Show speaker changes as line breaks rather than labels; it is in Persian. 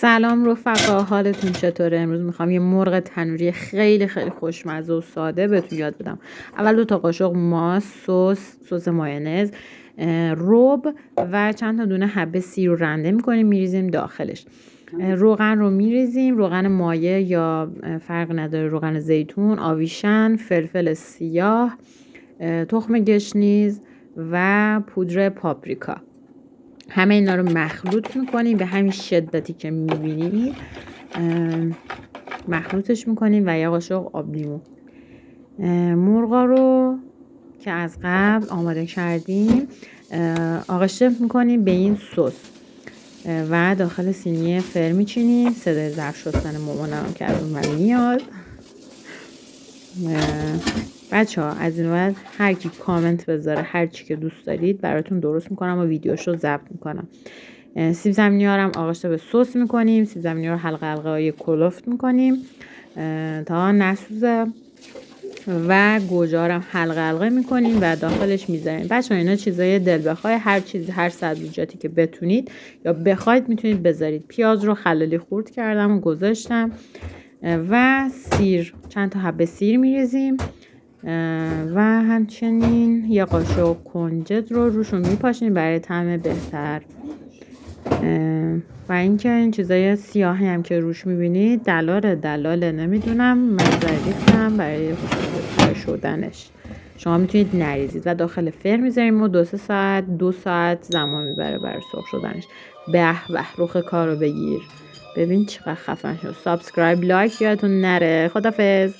سلام رفقا، حالتون چطوره؟ امروز میخوام یه مرغ تنوری خیلی خیلی خوشمزه و ساده بهتون یاد بدم. اول 2 تا قاشق ماست، سس مایونز، رب و چند تا دونه حبه سیر رو رنده میکنیم میریزیم داخلش. روغن رو میریزیم، روغن مایع یا فرق نداره، روغن زیتون، آویشن، فلفل سیاه، تخم گشنیز و پودر پاپریکا. همه اینا رو مخلوط میکنیم به همین شدتی که میبینید، مخلوطش میکنیم و یه قاشق آب لیمو. مرغا رو که از قبل آماده کردیم آغشته میکنیم به این سس و داخل سینی فر میچینیم. صدای ظرف شستن مامانم که از اون میاد. بچه ها از این بعد هر کی کامنت بذاره هر چی که دوست دارید براتون درست میکنم و ویدیوشو ضبط میکنم. سیب زمینی ها رو هم آغشته به سس میکنیم. سیب زمینی رو حلقه حلقه های کلفت میکنیم تا نسوزه و گوجه ها رو هم حلقه حلقه میکنیم و داخلش میذاریم. بچه ها اینا چیزای دل بخواه، هر چیز، هر سبزیجاتی که بتونید یا بخواید میتونید بذارید. پیاز رو خلالی خورد کردم و گذاشتم و سیر، چند تا حبه سیر میریزیم و همچنین یه قاشق کنجد رو روشون میپاشیم برای طعم بهتر. و اینکه این چیزای سیاهی هم که روش میبینید دلاله نمیدونم، من ریختم برای خوشمزه شدنش. شما میتونید نریزید و داخل فر میذاریم و 2 ساعت زمان میبره برای سرخ شدنش. به رخ کارو بگیر، ببین چقدر خفن شد. سابسکرایب، لایک یادتون نره. خدافظ.